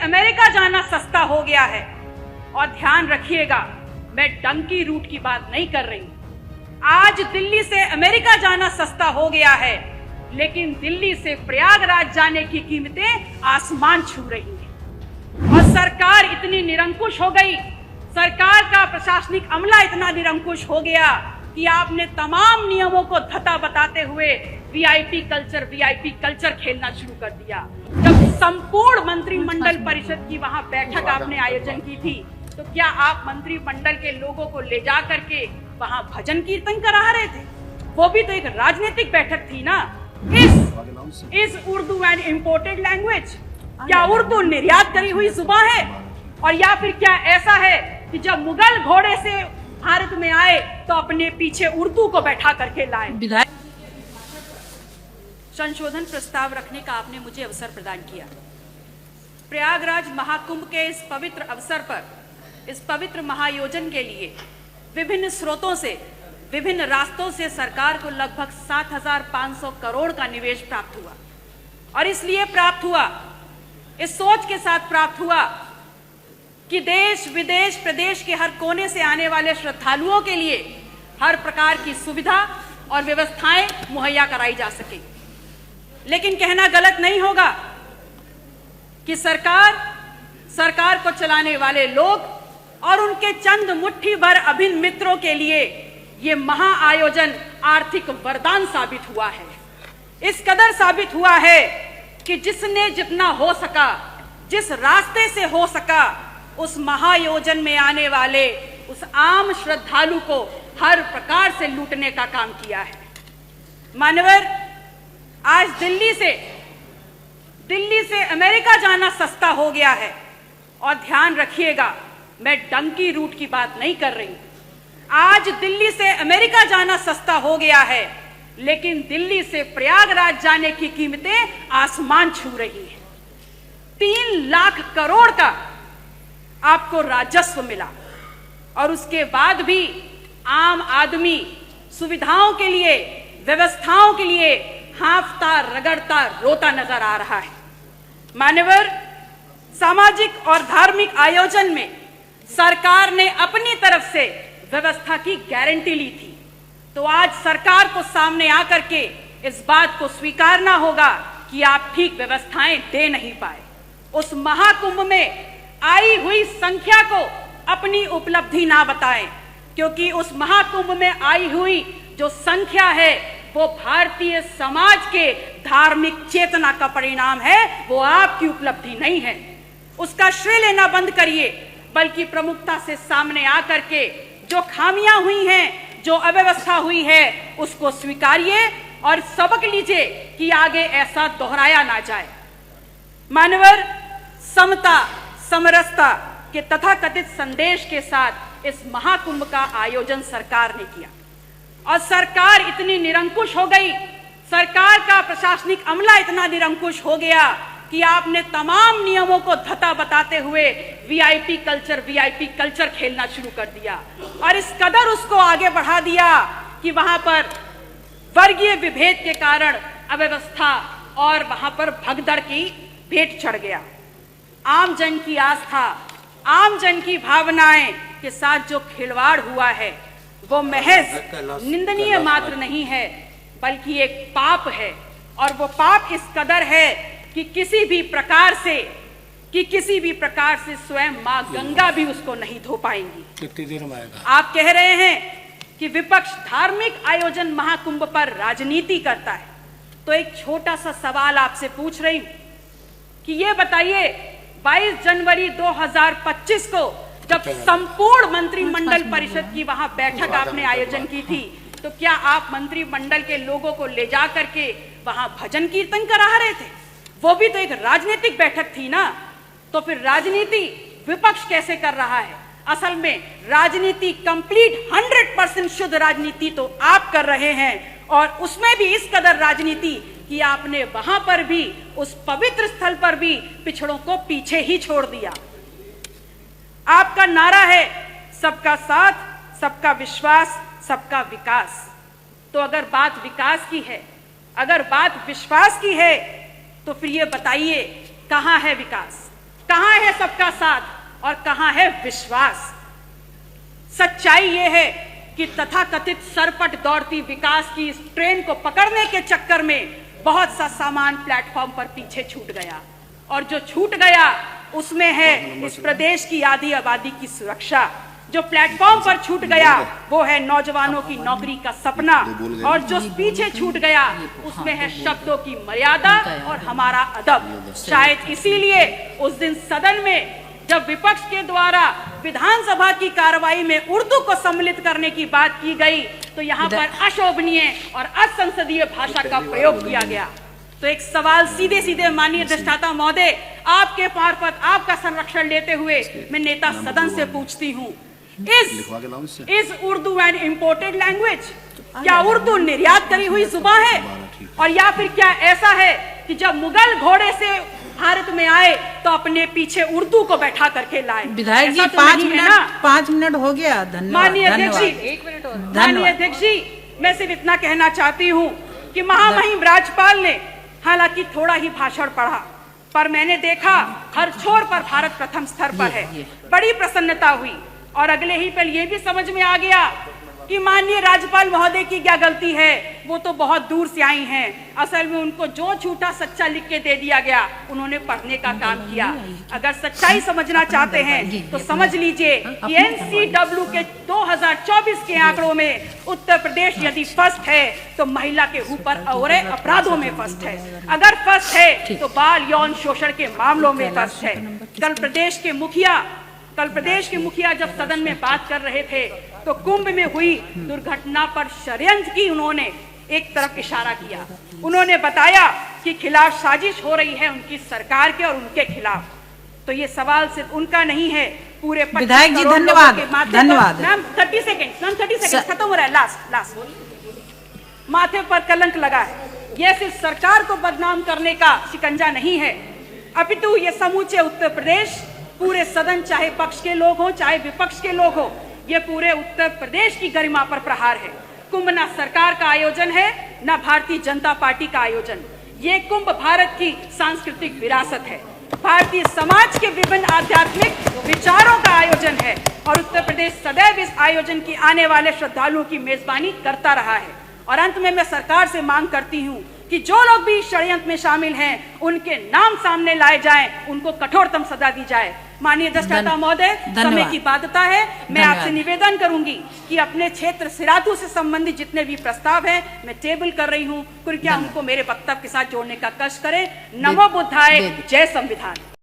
America जाना सस्ता हो गया है। और ध्यान रखिएगा, मैं डंकी रूट की बात नहीं कर रही। आज दिल्ली से अमेरिका जाना सस्ता हो गया है, लेकिन दिल्ली से प्रयागराज जाने की कीमतें आसमान छू रही हैं। और सरकार इतनी निरंकुश हो गई, सरकार का प्रशासनिक अमला इतना निरंकुश हो गया कि आपने तमाम नियमों को धता बताते हुए वीआईपी कल्चर खेलना शुरू कर दिया। जब संपूर्ण मंत्रिमंडल परिषद की वहां बैठक आपने आयोजन की थी, तो क्या आप मंत्रिमंडल के लोगों को ले जा करके वहां भजन कीर्तन करा रहे थे? वो भी तो एक राजनीतिक बैठक थी ना। इस उर्दू एन इम्पोर्टेड लैंग्वेज, क्या उर्दू निर्यात करी हुई जुबान है? और या फिर क्या ऐसा है कि जब मुगल घोड़े से भारत में आए तो अपने पीछे उर्दू को बैठा करके लाए? संशोधन प्रस्ताव रखने का आपने मुझे अवसर प्रदान किया। प्रयागराज महाकुंभ के इस पवित्र अवसर पर, इस पवित्र महायोजन के लिए विभिन्न स्रोतों से, विभिन्न रास्तों से सरकार को लगभग 7,500 करोड़ का निवेश प्राप्त हुआ। और इसलिए प्राप्त हुआ, इस सोच के साथ प्राप्त हुआ कि देश विदेश प्रदेश के हर कोने से आने वाले श्रद्धालुओं के लिए हर प्रकार की सुविधा और व्यवस्थाएं मुहैया कराई जा सके। लेकिन कहना गलत नहीं होगा कि सरकार को चलाने वाले लोग और उनके चंद मुट्ठी भर अभिन्न मित्रों के लिए ये महाआयोजन आर्थिक वरदान साबित हुआ है। इस कदर साबित हुआ है कि जिसने जितना हो सका, जिस रास्ते से हो सका, उस महायोजन में आने वाले उस आम श्रद्धालु को हर प्रकार से लूटने का काम किया है। मान्यवर, आज दिल्ली से अमेरिका जाना सस्ता हो गया है। और ध्यान रखिएगा, मैं डंकी रूट की बात नहीं कर रही। आज दिल्ली से अमेरिका जाना सस्ता हो गया है, लेकिन दिल्ली से प्रयागराज जाने की कीमतें आसमान छू रही हैं। 3 लाख करोड़ का आपको राजस्व मिला, और उसके बाद भी आम आदमी सुविधाओं के लिए, व्यवस्थाओं के लिए हांफता रगड़ता रोता नजर आ रहा है। मान्यवर, सामाजिक और धार्मिक आयोजन में सरकार ने अपनी तरफ से व्यवस्था की गारंटी ली थी, तो आज सरकार को सामने आकर के इस बात को स्वीकारना होगा कि आप ठीक व्यवस्थाएं दे नहीं पाए। उस महाकुंभ में आई हुई संख्या को अपनी उपलब्धि ना बताएं, क्योंकि उस महाकुंभ में आई हुई जो संख्या है वो भारतीय समाज के धार्मिक चेतना का परिणाम है, वो आपकी उपलब्धि नहीं है। उसका श्रेय लेना बंद करिए, बल्कि प्रमुखता से सामने आकर के जो खामियां हुई हैं, जो अव्यवस्था हुई है, उसको स्वीकारिए और सबक लीजिए कि आगे ऐसा दोहराया ना जाए। मानवर, समता समरसता के तथाकथित संदेश के साथ इस महाकुंभ का आयोजन सरकार ने किया। और सरकार इतनी निरंकुश हो गई, सरकार का प्रशासनिक अमला इतना निरंकुश हो गया कि आपने तमाम नियमों को धता बताते हुए वीआईपी कल्चर खेलना शुरू कर दिया। और इस कदर उसको आगे बढ़ा दिया कि वहां पर वर्गीय विभेद के कारण अव्यवस्था और वहां पर भगदड़ की भेंट चढ़ गया। आम जन की आस्था, आम जन की भावनाएं के साथ जो खिलवाड़ हुआ है, वो महज निंदनीय मात्र नहीं है, बल्कि एक पाप है। और वो पाप इस कदर है कि किसी भी प्रकार से स्वयं मां गंगा भी उसको नहीं धो पाएंगी। कितनी देर में आएगा? आप कह रहे हैं कि विपक्ष धार्मिक आयोजन महाकुंभ पर राजनीति करता है, तो एक छोटा सा सवाल आपसे पूछ रही हूं कि ये बताइए, 22 जनवरी 2025 को जब संपूर्ण मंत्रिमंडल परिषद की वहां बैठक आपने आयोजन की थी, तो क्या आप मंत्रिमंडल के लोगों को ले जा करके वहां भजन कीर्तन करा रहे थे? वो भी तो एक राजनीतिक बैठक थी ना। तो फिर राजनीति विपक्ष कैसे कर रहा है? असल में राजनीति कंप्लीट 100% शुद्ध राजनीति तो आप कर रहे हैं, और उसमें भी इस कदर राजनीति कि आपने वहां पर भी, उस पवित्र स्थल पर भी पिछड़ों को पीछे ही छोड़ दिया। आपका नारा है सबका साथ, सबका विश्वास, सबका विकास। तो अगर बात विकास की है, अगर बात विश्वास की है, तो फिर ये बताइए कहां है विकास? कहां है सबका साथ और कहां है विश्वास? सच्चाई यह है कि तथाकथित सरपट दौड़ती विकास की इस ट्रेन को पकड़ने के चक्कर में बहुत सा सामान प्लेटफॉर्म पर पीछे छूट गया, और जो छूट गया उसमें है इस प्रदेश की आधी आबादी की सुरक्षा। जो प्लेटफॉर्म पर छूट गया वो है नौजवानों की नौकरी का सपना, और जो पीछे छूट गया उसमें है शब्दों की मर्यादा और हमारा अदब। शायद इसीलिए उस दिन सदन में जब विपक्ष के द्वारा विधानसभा की कार्रवाई में उर्दू को सम्मिलित करने की बात की गई तो यहाँ पर अशोभनीय और असंसदीय भाषा का प्रयोग किया गया। तो एक सवाल सीधे सीधे माननीय अधिष्ठाता महोदय, आपके मार्फत आपका संरक्षण लेते हुए मैं नेता सदन से पूछती हूँ, is Urdu an imported language? क्या उर्दू निर्यात करी हुई जुबान है? और या फिर क्या ऐसा है कि जब मुगल घोड़े से भारत में आए तो अपने पीछे उर्दू को बैठा करके लाए? विधायक जी, 5 मिनट हो गया। धन्यवाद। माननीय अध्यक्ष जी, 1 मिनट और। माननीय अध्यक्ष जी, मैं सिर्फ इतना कहना चाहती हूँ कि महामहिम राज्यपाल ने हालांकि थोड़ा ही भाषण पढ़ा, पर मैंने देखा हर छोर पर भारत प्रथम स्तर पर है। बड़ी प्रसन्नता हुई, और अगले ही पल ये भी समझ में आ गया कि माननीय राज्यपाल महोदय की क्या गलती है, वो तो बहुत दूर से आई हैं। असल में उनको जो झूठा सच्चा लिख के दे दिया गया उन्होंने पढ़ने का काम किया। अगर सच्चाई समझना चाहते हैं तो समझ लीजिए कि एनसीडब्ल्यू के 2024 के आंकड़ों में उत्तर प्रदेश यदि फर्स्ट है तो महिला के ऊपर और अपराधों में फर्स्ट है। अगर फर्स्ट है तो बाल यौन शोषण के मामलों में फर्स्ट है। कल प्रदेश के मुखिया जब सदन में बात कर रहे थे तो कुंभ में हुई दुर्घटना पर षड्यंत्र की उन्होंने एक तरफ इशारा किया। उन्होंने बताया कि खिलाफ साजिश हो रही है उनकी सरकार के और उनके खिलाफ। तो ये सवाल सिर्फ उनका नहीं है, पूरे विधायक जी धन्यवाद। मैम 30 सेकंड खत्म हो रहा है। लास्ट माथे पर कलंक लगा है। यह सिर्फ सरकार को बदनाम करने का शिकंजा नहीं है, अपितु ये समूचे उत्तर प्रदेश, पूरे सदन, चाहे पक्ष के लोग हो चाहे विपक्ष के लोग हो, ये पूरे उत्तर प्रदेश की गरिमा पर प्रहार है। कुंभ ना सरकार का आयोजन है ना भारतीय जनता पार्टी का आयोजन। ये कुंभ भारत की सांस्कृतिक विरासत है, भारतीय समाज के विभिन्न आध्यात्मिक विचारों का आयोजन है, और उत्तर प्रदेश सदैव इस आयोजन की आने वाले श्रद्धालुओं की मेजबानी करता रहा है। और अंत में मैं सरकार से मांग करती हूँ कि जो लोग भी षड्यंत्र में शामिल हैं उनके नाम सामने लाए जाएं, उनको कठोरतम सजा दी जाए। माननीय अधिष्ठाता महोदय, समय की बाध्यता है, मैं आपसे निवेदन करूंगी कि अपने क्षेत्र सिराथू से संबंधित जितने भी प्रस्ताव हैं मैं टेबल कर रही हूं, कृपया उनको मेरे वक्तव्य के साथ जोड़ने का कष्ट करें। नमो बुद्धाय, जय संविधान।